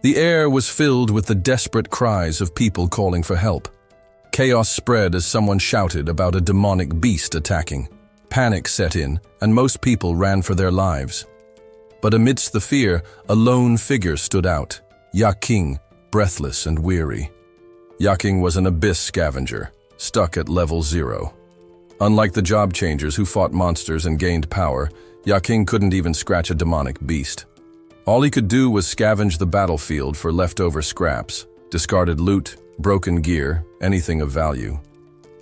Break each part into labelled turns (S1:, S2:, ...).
S1: The air was filled with the desperate cries of people calling for help. Chaos spread as someone shouted about a demonic beast attacking. Panic set in, and most people ran for their lives. But amidst the fear, a lone figure stood out, Yaking, breathless and weary. Yaking was an abyss scavenger, stuck at level 0. Unlike the job changers who fought monsters and gained power, Yaking couldn't even scratch a demonic beast. All he could do was scavenge the battlefield for leftover scraps, discarded loot, broken gear, anything of value.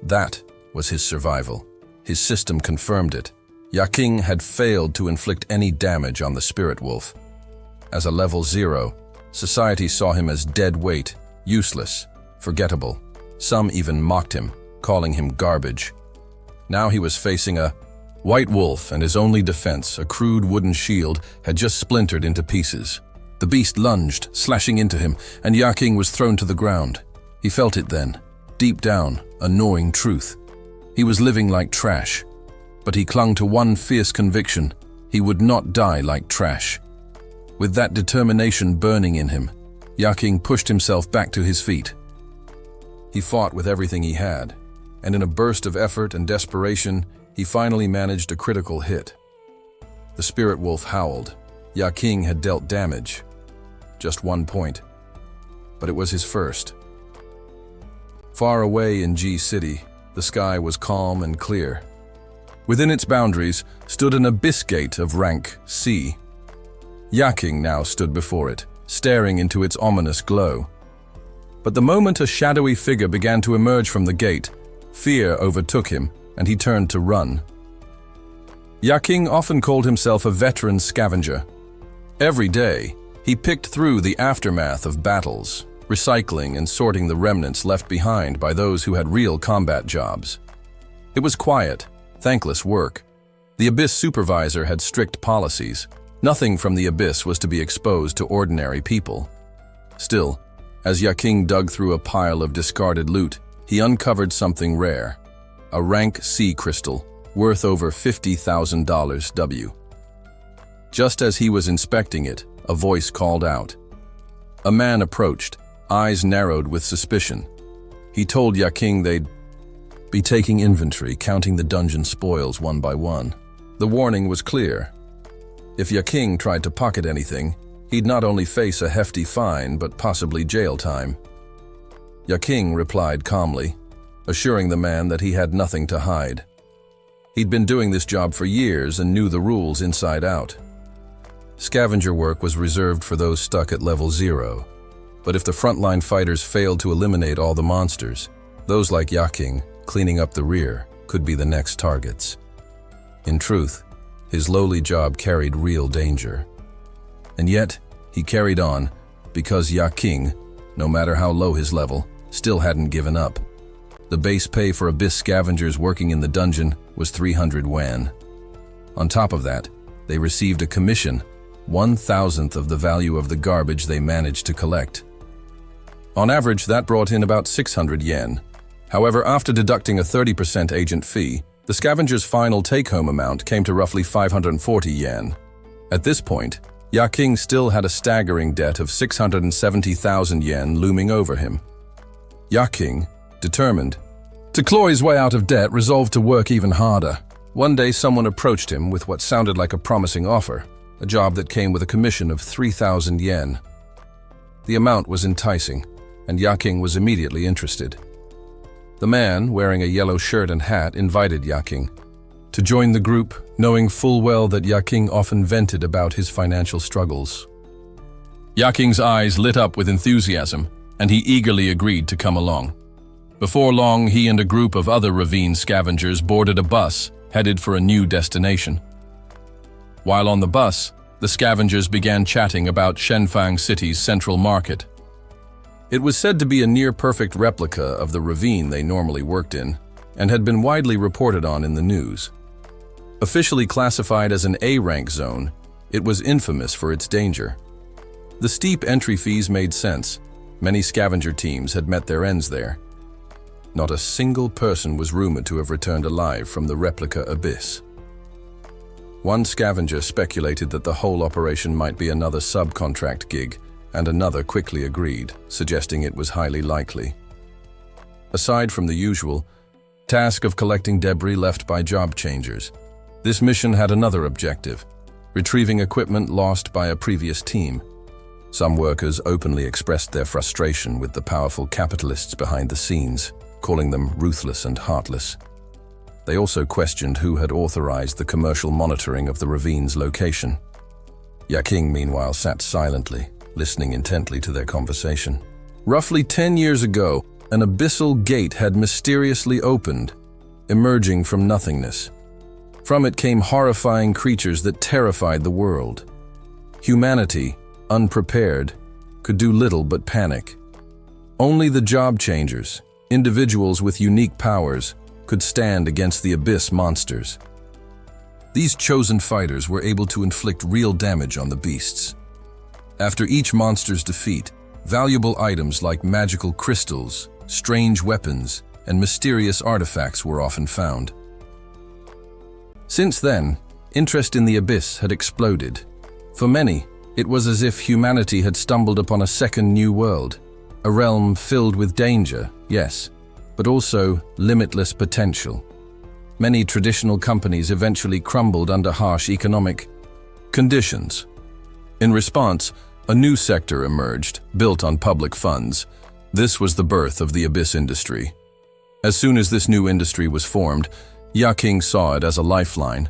S1: That was his survival. His system confirmed it. Yaking had failed to inflict any damage on the spirit wolf. As a level 0, society saw him as dead weight, useless, forgettable. Some even mocked him, calling him garbage. Now he was facing a white wolf, and his only defense, a crude wooden shield, had just splintered into pieces. The beast lunged, slashing into him, and Yaking was thrown to the ground. He felt it then, deep down, a gnawing truth. He was living like trash, but he clung to one fierce conviction: he would not die like trash. With that determination burning in him, Yaking pushed himself back to his feet. He fought with everything he had, and in a burst of effort and desperation, he finally managed a critical hit. The spirit wolf howled. Yaking had dealt damage. Just 1 point. But it was his first. Far away in G City, the sky was calm and clear. Within its boundaries stood an abyss gate of rank C. Yaking now stood before it, staring into its ominous glow. But the moment a shadowy figure began to emerge from the gate, fear overtook him, and he turned to run. Yaking often called himself a veteran scavenger. Every day, he picked through the aftermath of battles, recycling and sorting the remnants left behind by those who had real combat jobs. It was quiet, thankless work. The Abyss supervisor had strict policies. Nothing from the Abyss was to be exposed to ordinary people. Still, as Yaking dug through a pile of discarded loot, he uncovered something rare. A rank C crystal, worth over $50,000 W. Just as he was inspecting it, a voice called out. A man approached, eyes narrowed with suspicion. He told Yaking they'd be taking inventory, counting the dungeon spoils one by one. The warning was clear. If Yaking tried to pocket anything, he'd not only face a hefty fine, but possibly jail time. Yaking replied calmly, assuring the man that he had nothing to hide. He'd been doing this job for years and knew the rules inside out. Scavenger work was reserved for those stuck at level 0, but if the frontline fighters failed to eliminate all the monsters, those like Yaking, cleaning up the rear, could be the next targets. In truth, his lowly job carried real danger. And yet, he carried on, because Yaking, no matter how low his level, still hadn't given up. The base pay for Abyss scavengers working in the dungeon was 300 wan. On top of that, they received a commission, 1/1000th of the value of the garbage they managed to collect. On average, that brought in about 600 yen. However, after deducting a 30% agent fee, the scavenger's final take-home amount came to roughly 540 yen. At this point, Yaking still had a staggering debt of 670,000 yen looming over him. Yaking, determined to claw his way out of debt, resolved to work even harder. One day someone approached him with what sounded like a promising offer, a job that came with a commission of 3,000 yen. The amount was enticing, and Yaking was immediately interested. The man, wearing a yellow shirt and hat, invited Yaking to join the group, knowing full well that Yaking often vented about his financial struggles. Yaking's eyes lit up with enthusiasm, and he eagerly agreed to come along. Before long, he and a group of other ravine scavengers boarded a bus headed for a new destination. While on the bus, the scavengers began chatting about Shenfang City's central market. It was said to be a near-perfect replica of the ravine they normally worked in, and had been widely reported on in the news. Officially classified as an A-rank zone, it was infamous for its danger. The steep entry fees made sense. Many scavenger teams had met their ends there. Not a single person was rumored to have returned alive from the replica Abyss. One scavenger speculated that the whole operation might be another subcontract gig, and another quickly agreed, suggesting it was highly likely. Aside from the usual task of collecting debris left by job changers, this mission had another objective: retrieving equipment lost by a previous team. Some workers openly expressed their frustration with the powerful capitalists behind the scenes, calling them ruthless and heartless. They also questioned who had authorized the commercial monitoring of the ravine's location. Yaking, meanwhile, sat silently, listening intently to their conversation. Roughly 10 years ago, an abyssal gate had mysteriously opened, emerging from nothingness. From it came horrifying creatures that terrified the world. Humanity, unprepared, could do little but panic. Only the job changers, individuals with unique powers, could stand against the abyss monsters. These chosen fighters were able to inflict real damage on the beasts. After each monster's defeat, valuable items like magical crystals, strange weapons, and mysterious artifacts were often found. Since then, interest in the abyss had exploded. For many, it was as if humanity had stumbled upon a second new world, a realm filled with danger, yes, but also limitless potential. Many traditional companies eventually crumbled under harsh economic conditions. In response, a new sector emerged, built on public funds. This was the birth of the abyss industry. As soon as this new industry was formed, Yaking saw it as a lifeline.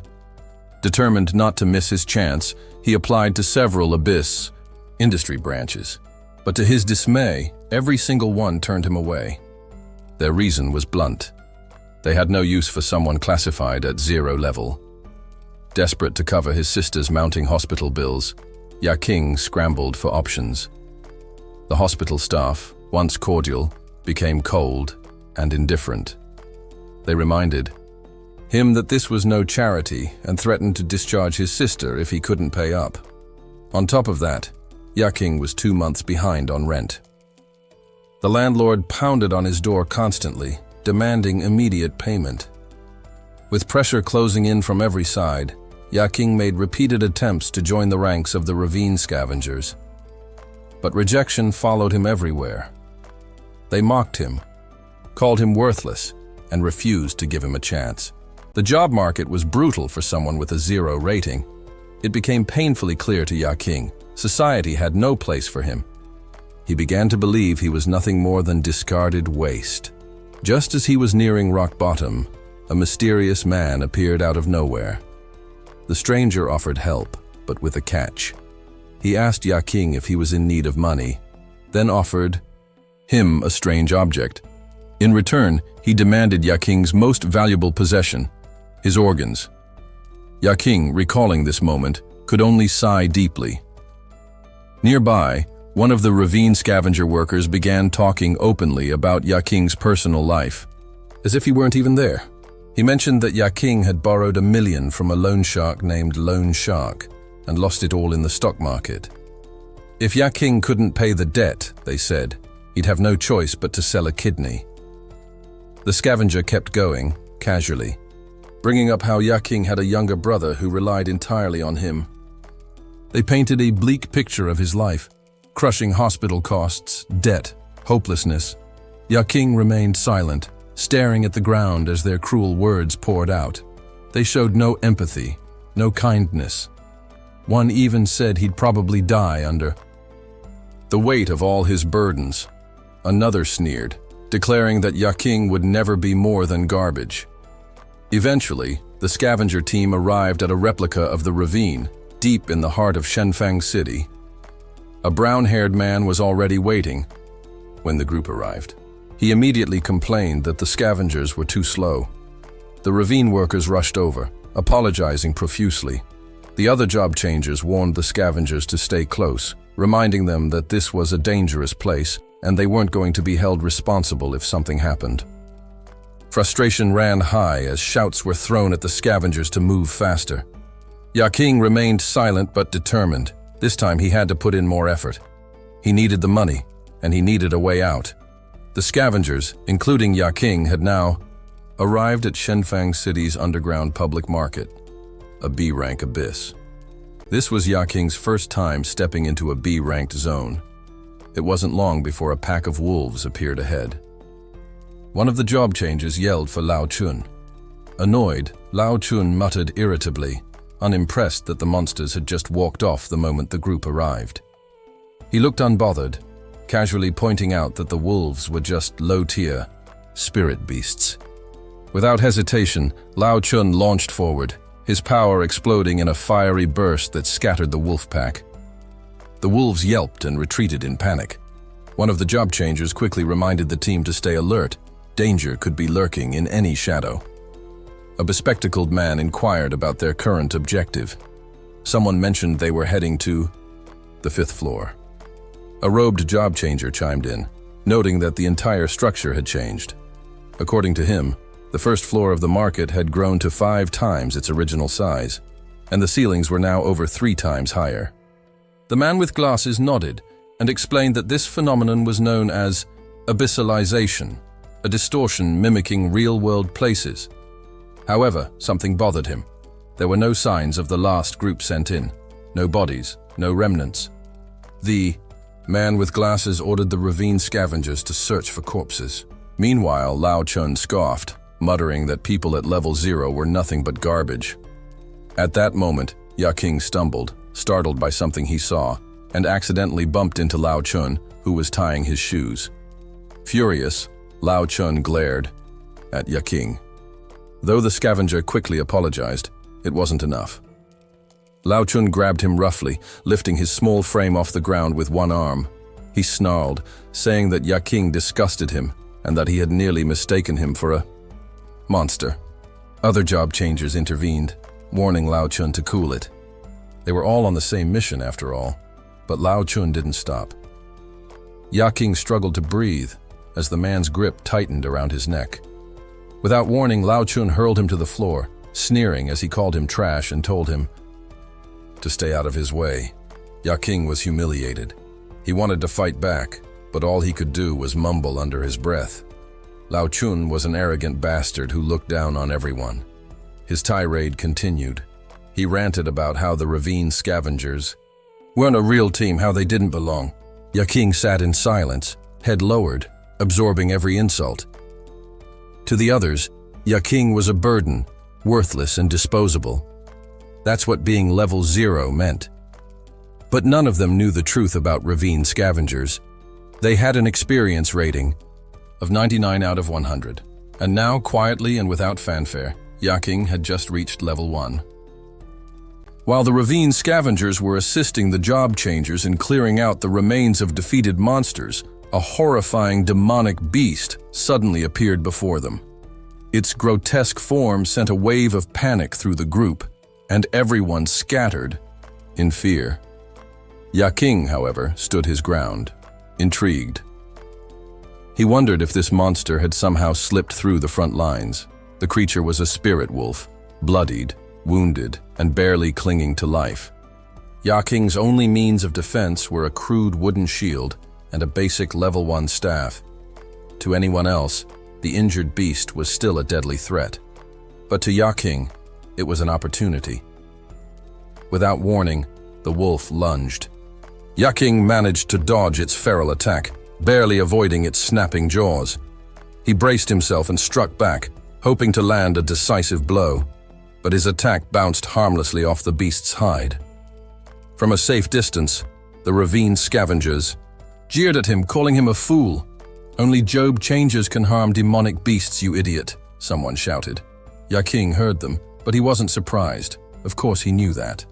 S1: Determined not to miss his chance, he applied to several abyss industry branches. But to his dismay, every single one turned him away. Their reason was blunt. They had no use for someone classified at 0 level. Desperate to cover his sister's mounting hospital bills, Yaking scrambled for options. The hospital staff, once cordial, became cold and indifferent. They reminded him that this was no charity and threatened to discharge his sister if he couldn't pay up. On top of that, Yaking was 2 months behind on rent. The landlord pounded on his door constantly, demanding immediate payment. With pressure closing in from every side, Yaking made repeated attempts to join the ranks of the ravine scavengers. But rejection followed him everywhere. They mocked him, called him worthless, and refused to give him a chance. The job market was brutal for someone with a 0 rating. It became painfully clear to Yaking society had no place for him. He began to believe he was nothing more than discarded waste. Just as he was nearing rock bottom, a mysterious man appeared out of nowhere. The stranger offered help, but with a catch. He asked Yaking if he was in need of money, then offered him a strange object. In return, he demanded Yaking's most valuable possession, his organs. Yaking, recalling this moment, could only sigh deeply. Nearby, one of the ravine scavenger workers began talking openly about Yaking's personal life, as if he weren't even there. He mentioned that Yaking had borrowed $1 million from a loan shark named Loan Shark and lost it all in the stock market. If Yaking couldn't pay the debt, they said, he'd have no choice but to sell a kidney. The scavenger kept going, casually, bringing up how Yaking had a younger brother who relied entirely on him. They painted a bleak picture of his life, crushing hospital costs, debt, hopelessness. Yaking remained silent, staring at the ground as their cruel words poured out. They showed no empathy, no kindness. One even said he'd probably die under the weight of all his burdens. Another sneered, declaring that Yaking would never be more than garbage. Eventually, the scavenger team arrived at a replica of the ravine, deep in the heart of Shenfang City. A brown-haired man was already waiting when the group arrived. He immediately complained that the scavengers were too slow. The ravine workers rushed over, apologizing profusely. The other job changers warned the scavengers to stay close, reminding them that this was a dangerous place and they weren't going to be held responsible if something happened. Frustration ran high as shouts were thrown at the scavengers to move faster. Yaking remained silent but determined. This time he had to put in more effort. He needed the money, and he needed a way out. The scavengers, including Yaking, had now arrived at Shenfang City's underground public market, a B-rank abyss. This was Yaking's first time stepping into a B-ranked zone. It wasn't long before a pack of wolves appeared ahead. One of the job changers yelled for Lao Chun. Annoyed, Lao Chun muttered irritably, unimpressed that the monsters had just walked off the moment the group arrived. He looked unbothered, casually pointing out that the wolves were just low-tier spirit beasts. Without hesitation, Lao Chun launched forward, his power exploding in a fiery burst that scattered the wolf pack. The wolves yelped and retreated in panic. One of the job changers quickly reminded the team to stay alert. Danger could be lurking in any shadow. A bespectacled man inquired about their current objective. Someone mentioned they were heading to the 5th floor. A robed job changer chimed in, noting that the entire structure had changed. According to him, the 1st floor of the market had grown to 5 times its original size, and the ceilings were now over 3 times higher. The man with glasses nodded and explained that this phenomenon was known as abyssalization, a distortion mimicking real-world places. However, something bothered him. There were no signs of the last group sent in. No bodies, no remnants. The man with glasses ordered the ravine scavengers to search for corpses. Meanwhile, Lao Chun scoffed, muttering that people at level 0 were nothing but garbage. At that moment, Yaking stumbled, startled by something he saw, and accidentally bumped into Lao Chun, who was tying his shoes. Furious, Lao Chun glared at Yaking. Though the scavenger quickly apologized, it wasn't enough. Lao Chun grabbed him roughly, lifting his small frame off the ground with one arm. He snarled, saying that Yaking disgusted him and that he had nearly mistaken him for a monster. Other job changers intervened, warning Lao Chun to cool it. They were all on the same mission after all, but Lao Chun didn't stop. Yaking struggled to breathe as the man's grip tightened around his neck. Without warning, Lao Chun hurled him to the floor, sneering as he called him trash and told him to stay out of his way. Yaking was humiliated. He wanted to fight back, but all he could do was mumble under his breath. Lao Chun was an arrogant bastard who looked down on everyone. His tirade continued. He ranted about how the ravine scavengers weren't a real team, how they didn't belong. Yaking sat in silence, head lowered, absorbing every insult. To the others, Yaking was a burden, worthless and disposable. That's what being level 0 meant. But none of them knew the truth about ravine scavengers. They had an experience rating of 99 out of 100. And now, quietly and without fanfare, Yaking had just reached level 1. While the ravine scavengers were assisting the job changers in clearing out the remains of defeated monsters, a horrifying demonic beast suddenly appeared before them. Its grotesque form sent a wave of panic through the group, and everyone scattered in fear. Yaking, however, stood his ground, intrigued. He wondered if this monster had somehow slipped through the front lines. The creature was a spirit wolf, bloodied, wounded, and barely clinging to life. Yaking's only means of defense were a crude wooden shield and a basic level 1 staff. To anyone else, the injured beast was still a deadly threat. But to Yaking, it was an opportunity. Without warning, the wolf lunged. Yaking managed to dodge its feral attack, barely avoiding its snapping jaws. He braced himself and struck back, hoping to land a decisive blow, but his attack bounced harmlessly off the beast's hide. From a safe distance, the ravine scavengers jeered at him, calling him a fool. "Only job changers can harm demonic beasts, you idiot," someone shouted. Yaking heard them, but he wasn't surprised. Of course he knew that.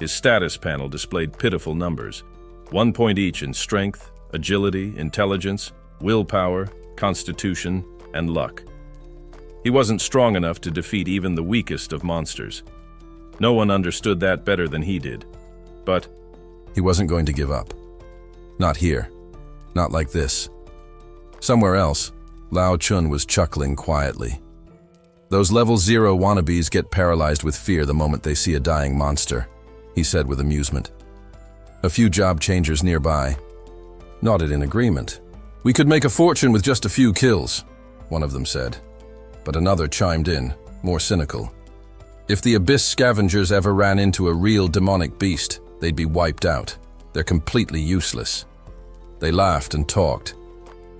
S2: His status panel displayed pitiful numbers, 1 point each in strength, agility, intelligence, willpower, constitution, and luck. He wasn't strong enough to defeat even the weakest of monsters. No one understood that better than he did. But
S1: he wasn't going to give up. Not here. Not like this. Somewhere else, Lao Chun was chuckling quietly. "Those level 0 wannabes get paralyzed with fear the moment they see a dying monster," he said with amusement. A few job changers nearby nodded in agreement. "We could make a fortune with just a few kills," one of them said. But another chimed in, more cynical. "If the abyss scavengers ever ran into a real demonic beast, they'd be wiped out. They're completely useless." They laughed and talked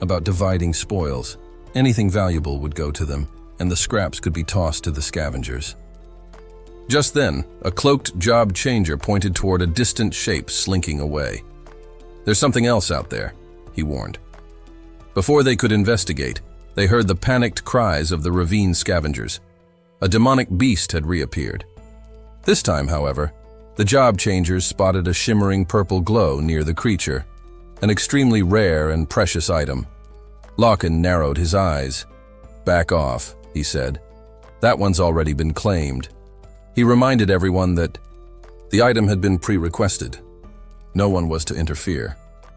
S1: about dividing spoils. Anything valuable would go to them, and the scraps could be tossed to the scavengers. Just then, a cloaked job changer pointed toward a distant shape slinking away. "There's something else out there," he warned. Before they could investigate, they heard the panicked cries of the ravine scavengers. A demonic beast had reappeared. This time, however, the job changers spotted a shimmering purple glow near the creature, an extremely rare and precious item. Lachlan narrowed his eyes. "Back off," he said. "That one's already been claimed." He reminded everyone that the item had been pre-requested. No one was to interfere.